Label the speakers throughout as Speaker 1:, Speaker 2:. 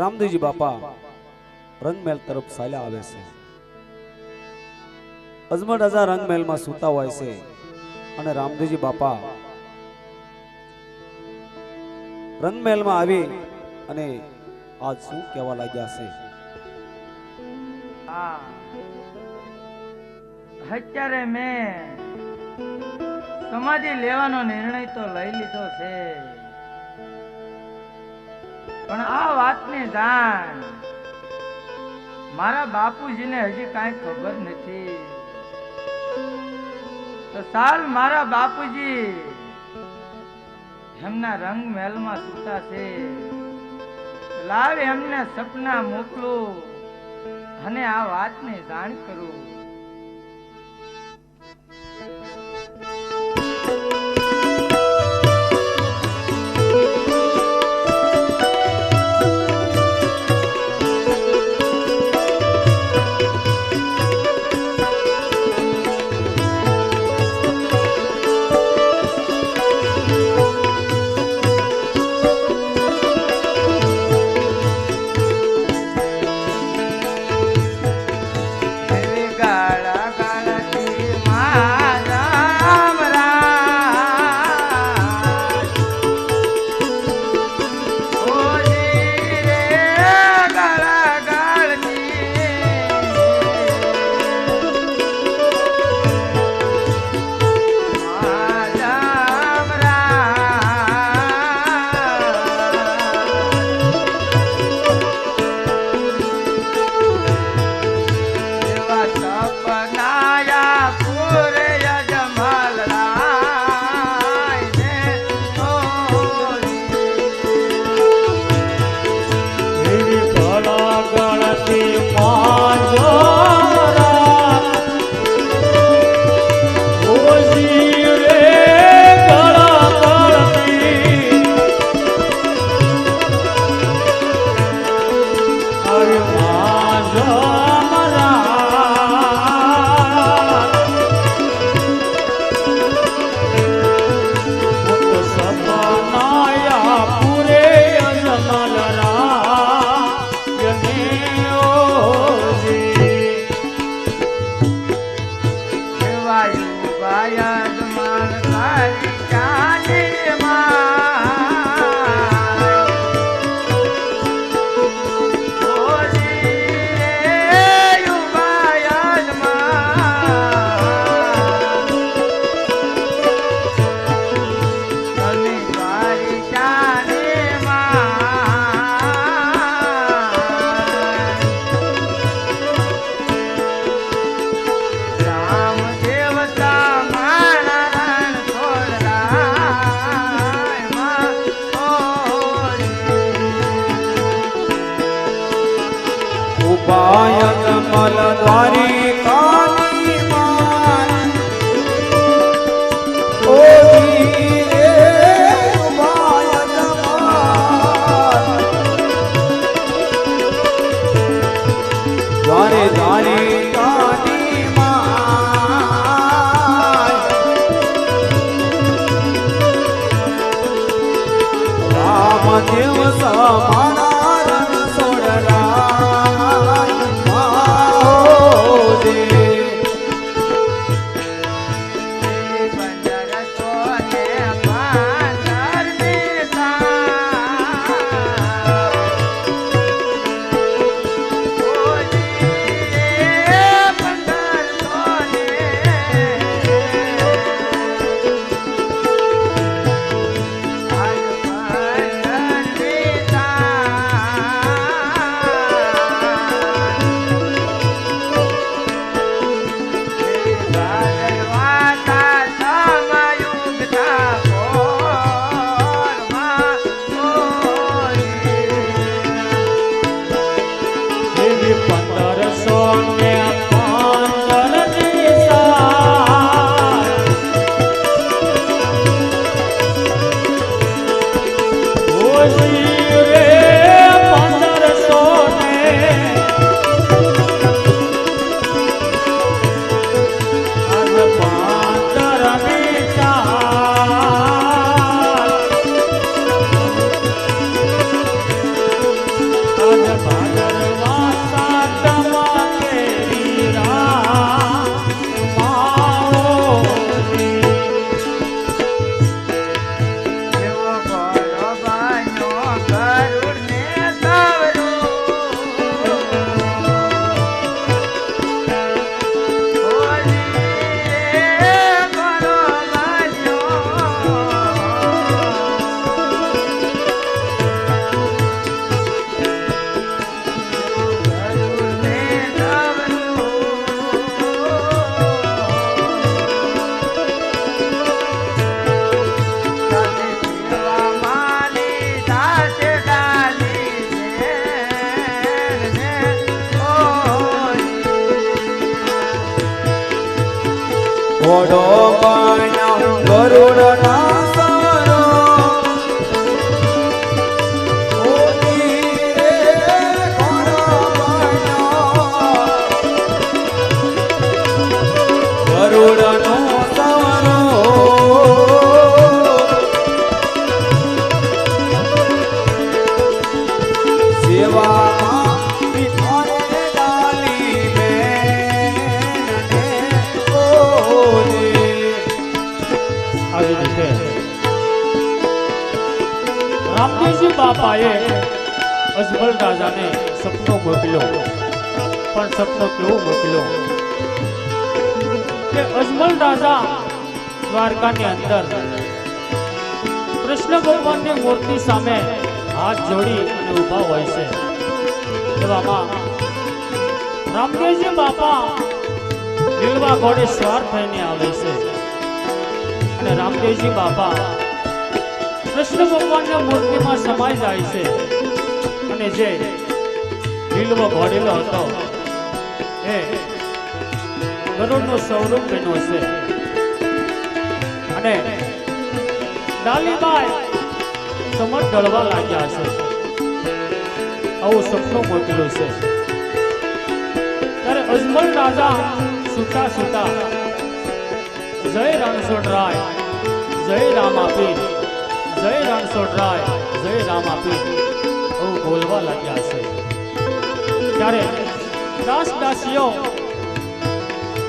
Speaker 1: રામદેવજી બાપા રંગમહેલ તરફ ચાલ્યા આવે છે। અજમલ રાજા રંગમહેલમાં સૂતા હોય છે અને રામદેવજી બાપા રંગમહેલમાં આવી અને આજ શું કહેવા લાગ્યા છે?
Speaker 2: અત્યારે મેં સમાધિ લેવાનો નિર્ણય તો લઈ લીધો છે, પણ આ વાતને જાણ મારા બાપુજીને હજી કાંઈ ખબર નથી। તો સાલ મારા બાપુજી એમના રંગ મહેલમાં સૂતા છે, લાવ એમને સપના મોકલું અને આ વાતને જાણ કરું।
Speaker 1: ઘોડો બન્યો ગરુડના સવારો ઓજી રે ઘોડો બન્યો ગરુડનો સવારો સેવામાં વિઠોને ડાલી બેનને ઓજી.
Speaker 3: આવી રીતે રામદેવજી બાપાએ અજમલ રાજાને સપનો મોકલ્યો, પણ સપનો કેવો મોકલ્યો કે અજમલ રાજા દ્વારકાની અંદર કૃષ્ણ ભગવાનની મૂર્તિ સામે હાથ જોડી અને ઊભા હોય છે. એવામાં રામદેવજી બાપા લીલવા ઘોડે સવાર થઈને આવે છે અને રામદેવજી બાપા કૃષ્ણ ભગવાનની મૂર્તિમાં સમાઈ જાય છે અને જે લીલવો ઘોડેલો હતો એ ગરુડનું સ્વરૂપ બન્યો છે અને ડાલીબાઈ સમર ઢળવા લાગ્યા છે. આવું સપનું મોકલ્યું છે. ત્યારે અજમલ રાજા સુતા સુતા જય રણછોડરાય જય રામાપીર, જય રણછોડરાય જય રામાપીર આવું બોલવા લાગ્યા છે. ત્યારે દાસ દાસીઓ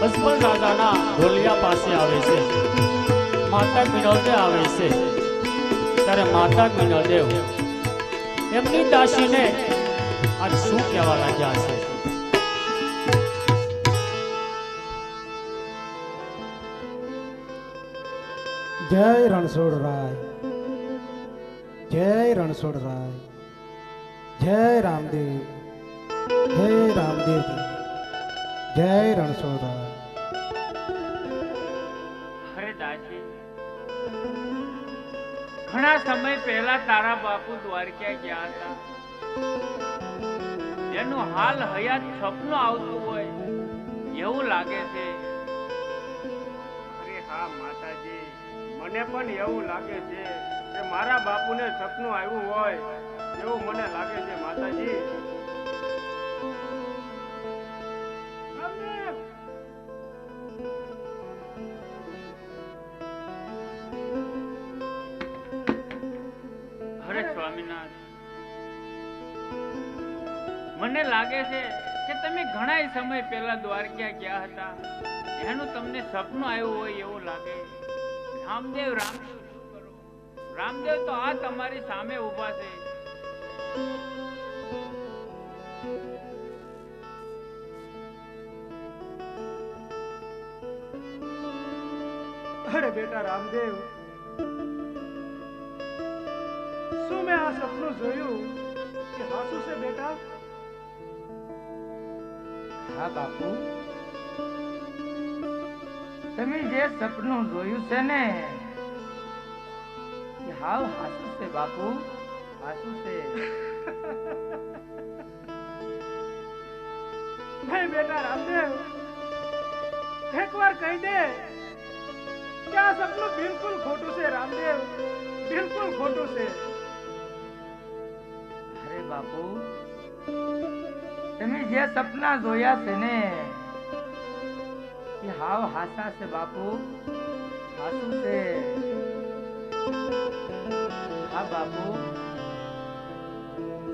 Speaker 3: અજમલ રાજાના ઢોલિયા પાસે આવે છે, માતા મિનળદેવ આવે છે. ત્યારે માતા મિનળદેવ એમની દાસીને આજ શું કહેવા લાગ્યા છે?
Speaker 4: જય રણછોડરાય, જય રણછોડરાય, જય રામદેવ, જય રામદેવ, જય રણછોડરાય.
Speaker 2: અરે દાસી, ઘણા સમય પહેલા તારા બાપુ દ્વારકા ગયા હતા. એનું હાલ હયાત સપનું આવતું હોય એવું લાગે છે.
Speaker 5: અરે હા માતાજી, મને પણ એવું લાગે છે કે મારા બાપુને સપનું આવ્યું હોય એવું મને લાગે છે માતાજી.
Speaker 2: અરે સ્વામિનાથ, મને લાગે છે કે તમે ઘણા સમય પહેલા દ્વારકા ગયા હતા. એનું તમને સપનું આવ્યું હોય એવું લાગે. રામદેવ રામદેવ શું કરો? રામદેવ તો આ તમારી સામે ઊભા છે.
Speaker 5: અરે બેટા રામદેવ, શું મેં આ સપનું જોયું કે હાસુ છે બેટા?
Speaker 2: હા બાપુ, તમે જે સપનું જોયું છે ને એ હાવ હાસુ છે બાપુ, હાસુ છે.
Speaker 5: નહીં બેટા રામદેવ, એકવાર કહી દે કે આ સપનું બિલકુલ ખોટું છે રામદેવ, બિલકુલ ખોટું છે.
Speaker 2: અરે બાપુ, તમે જે સપના જોયા છે ને એ હાવ હાસા છે બાપુ, હાસુ છે. હા બાપુ,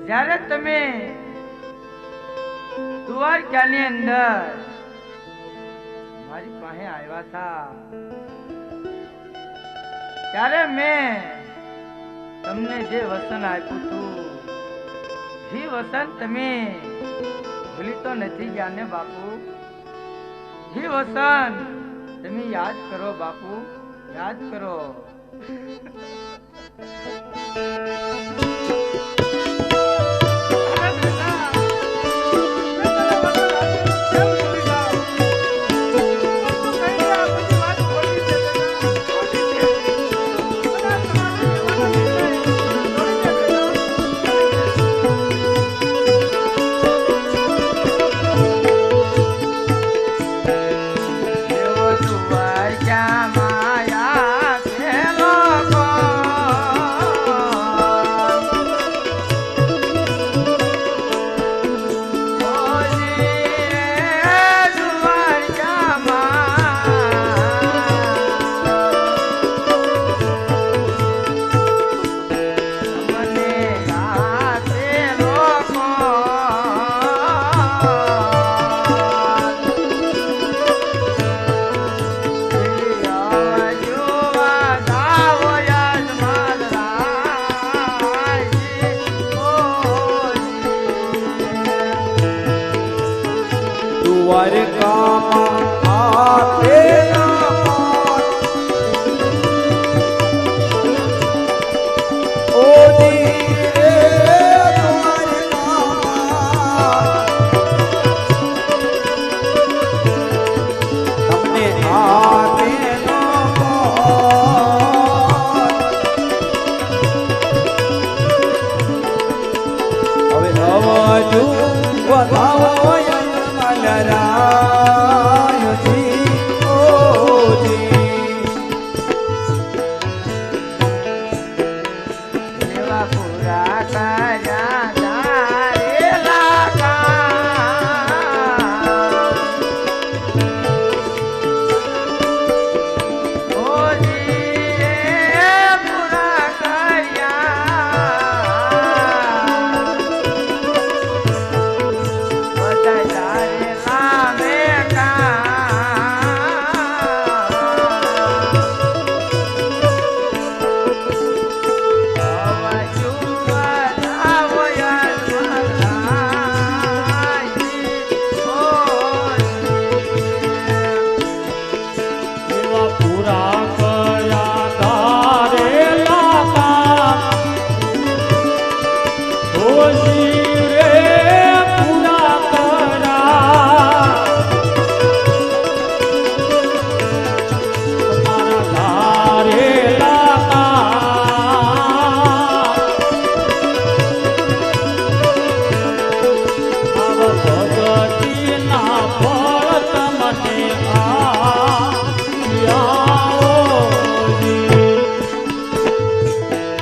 Speaker 2: જ્યારે તમે દ્વારકાની અંદર મારી પાસે આવ્યા હતા ત્યારે મેં તમને જે વસન આપ્યું હતું એ વસન તમે ભૂલી તો નથી ગયા ને બાપુ? એ વસન તમે યાદ કરો બાપુ, યાદ કરો.
Speaker 5: અરે બેટા, મેં તને વચન આપ્યું, કેમ ભૂલી જાઉં? તું કહી દે આ બધી વાત ખોટી છે બેટા, ખોટી છે. કદાચ તમારે કહેવાનો નિર્ણય છોડી દે બેટા.
Speaker 2: એવો દ્વારકા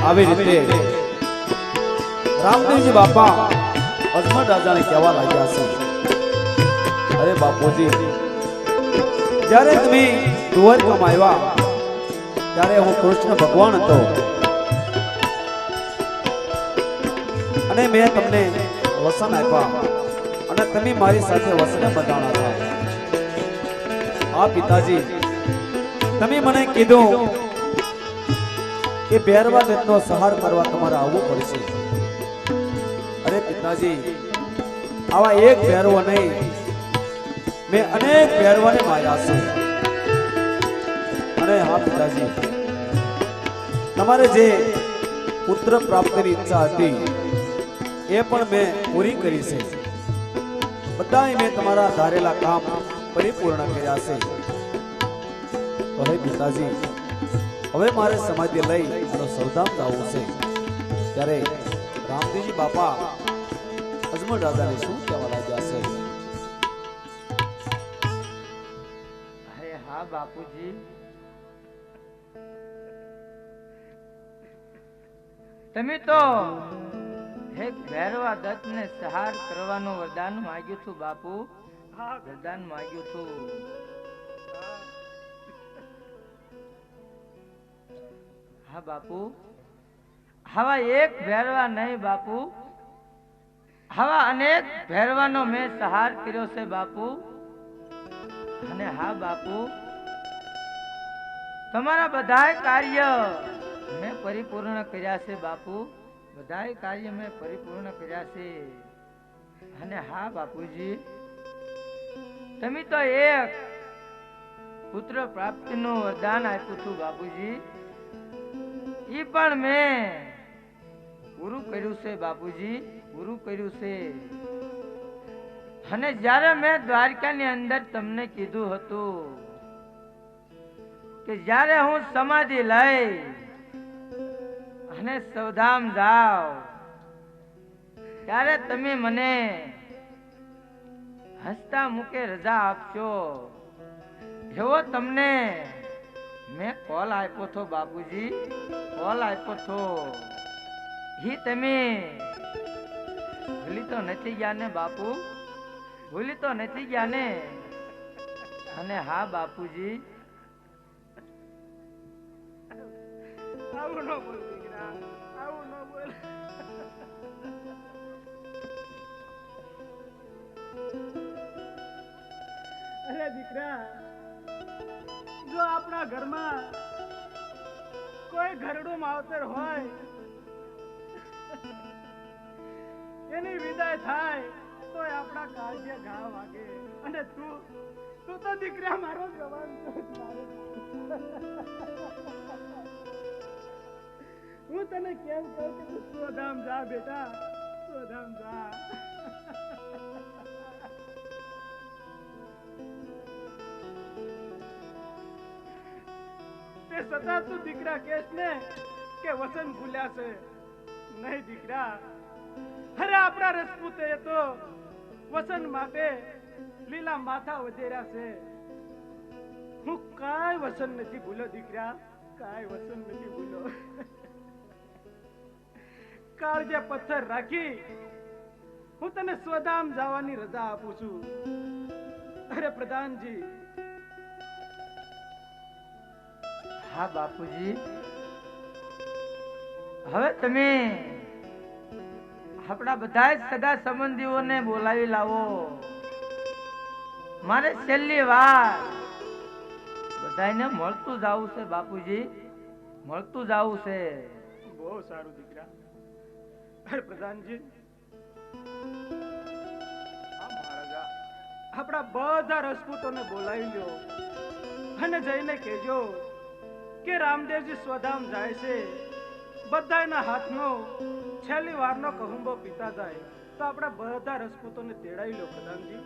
Speaker 1: આવી રીતે રામદેવજી બાપા અજમલ રાજાને કહેવા લાગ્યા છે, અરે બાપુજી, જ્યારે તમે દ્વારકામાં આવ્યા ત્યારે હું કૃષ્ણ ભગવાન હતો અને મેં તમને વસન આપ્યા અને તમે મારી સાથે વસને બંધાણા હતા. આ પિતાજી, તમે મને કીધું કે ભેરવા દત્તનો સહાર કરવા તમારે આવવું પડશે. અરે પિતાજી, આવા એક ભેરવો નહીં, મેં અનેક ભેરવાને માર્યા છે. અને હા પિતાજી, તમારે જે પુત્ર પ્રાપ્તિની ઈચ્છા હતી એ પણ મેં પૂરી કરી છે. બધાએ મેં તમારા ધારેલા કામ પરિપૂર્ણ કર્યા છે. તો હે પિતાજી, હવે મારે સમાધિ લઈ અને સૌધામ જવું છે. ત્યારે રામદેવજી બાપા અજમલ રાજાને શું કહેવા લાગ્યા છે?
Speaker 2: અરે હા બાપુજી, તમે તો એક ભૈરવા દત્તને સહાર કરવાનું વરદાન માંગ્યું છું બાપુ. વરદાન માંગ્યું છું. હા બાપુ, આવા એક ભૈરવા નહીં બાપુ, આવા અનેક ભૈરવાનો મેં સહાર કર્યો છે બાપુ. અને હા બાપુ, તમારા બધાય કાર્ય મેં પરિપૂર્ણ કર્યા છે બાપુ. બધાય કાર્ય મેં પરિપૂર્ણ કર્યા છે. અને હા બાપુજી, તમે તો એક પુત્ર પ્રાપ્તિનું વરદાન આપ્યું છું બાપુજી. ઈ પણ મેં પૂરું કર્યું છે બાપુજી, પૂરું કર્યું છે. અને જ્યારે મેં દ્વારકાની અંદર તમને કીધું હતું કે જ્યારે હું સમાધિ લઈ અને સૌધામ જાવ ત્યારે તમે મને હસતા મુકે રજા આપશો, એવો તમને મેં કોલ આપ્યો હતો બાપુજી, કોલ આપ્યો હતો. ઈ તમે ભૂલી તો નથી ગયા ને બાપુ, ભૂલી તો નથી ગયા ને? અને હા બાપુજી,
Speaker 5: આવું ન બોલ દીકરા, આવું ન બોલ. અરે દીકરા, જો આપણા ઘરમાં કોઈ ઘરડું માવતર હોય, એની વિદાય થાય તો આપણા કાળજે ઘા વાગે. અને તું તો દીકરા મારો જવાન છો. હું તને કેમ કહું કે તું સ્વધામ જા બેટા, સ્વધામ જા. તે છતાં તું દીકરા કેસ ને કે વસન ભૂલ્યા છે? નહીં દીકરા, અરે આપણા રજપૂતે તો વસન માટે લીલા માથા વધેર્યા છે. હું કાંઈ વસન નથી ભૂલ્યો દીકરા, કાંઈ વસન નથી ભૂલ્યો. કાળજે પથ્થર રાખી હું તને સ્વધામ જવાની રજા આપું છું. અરે પ્રધાનજી.
Speaker 2: હા બાપુજી, હવે તમે આપણા બધા સગા સંબંધીઓને બોલાવી લાવો. મારે છેલ્લી વાર બધાને મળતું જાવું છે બાપુજી, મળતું જાવું છે.
Speaker 5: બહુ સારું દીકરા. અરે પ્રધાનજી, મહારાજા, આપણા બધા રજપૂતોને બોલાવી લ્યો અને જઈને કહેજો કે રામદેવજી સ્વધામ જાય છે. બધાના હાથનો છેલ્લી વારનો કહુંબો પીતા જાય તો આપણા બધા રજપૂતોને તેડાવી લો પ્રધાનજી.